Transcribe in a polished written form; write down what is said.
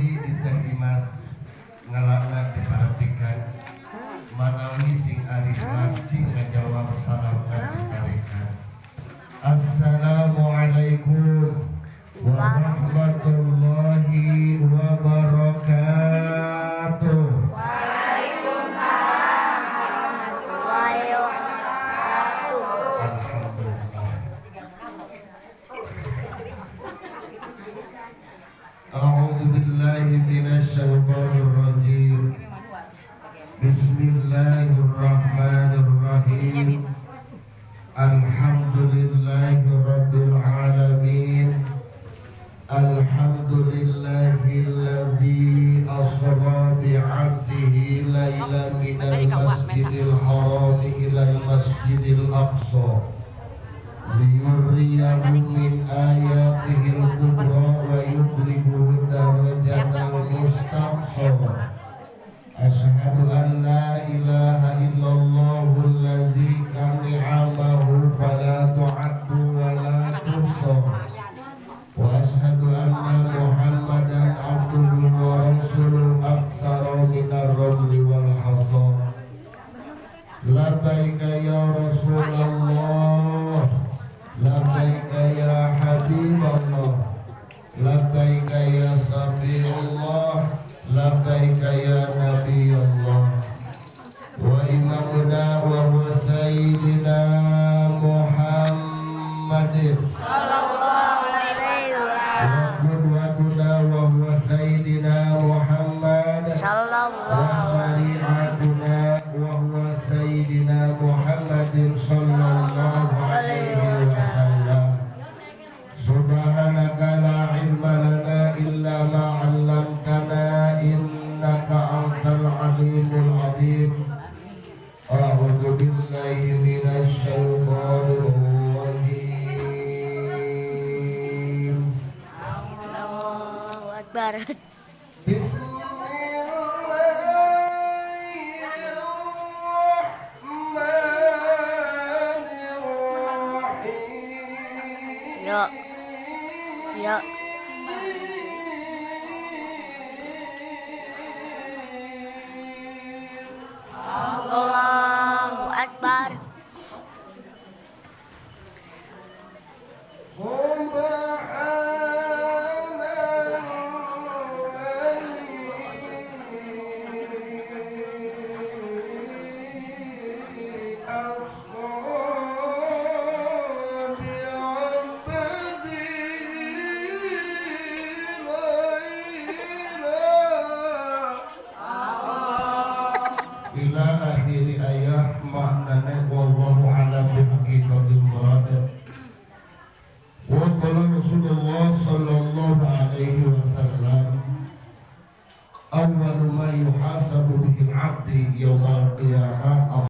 Mugi-mugi diterima ngalana diperhatikan manawi sing ari kelas cing ngajawab salamna ditarekan. Assalamualaikum warahmatullahi wabarakatuh. Waalaikumsalam warahmatullahi wabarakatuh. Alhamdulillah. A'udzu billahi minasy syaithanir rajim. Bismillahirrahmanirrahim. Alhamdulillahi rabbil alamin. Alhamdulillahilladzi asra bi'abdihi lailan minal masjidil haram ilal masjidil aqsa liyuriyahu min ayatihil kubra wa yublighul darajatal mustaqsa. Asyhadu an la ilaha illallahul ladzi ni'amahu fala tu'addu wa la tuhsa. Wa asyhadu anna Muhammadan abduhu wa rasuluhu aqsara minar ramli wal hasa. Labbaika ya Rasulullah, labbaika ya Habiballah, labbaika ya Safiullah, labbaika ya Nabiyullah. Wa imamuna wa huwa sayyidina Muhammadin Sallallahu alaihi wa wasallam. qudwatuna wa huwa sayyidina Muhammad wa Sallallahu syari'atuna wa huwa sayyidina Muhammadin sallallahu alaihi wasallam. Subhanaka la ilma lana illa ma 'allamtana innaka antal alimul hakim. A'udzu billahi minasy syaithanir rajim. Allahu Akbar. Bismillahirrahmanirrahim. Yuk, yuk. Allahu Akbar. Ila akhiri ayat maknanya wallahu alam bihaqiqatil murad. Wa qala Rasulullah sallallahu alaihi wasallam awwalu ma yuhasabu bihi al-'abdi yawmal qiyamah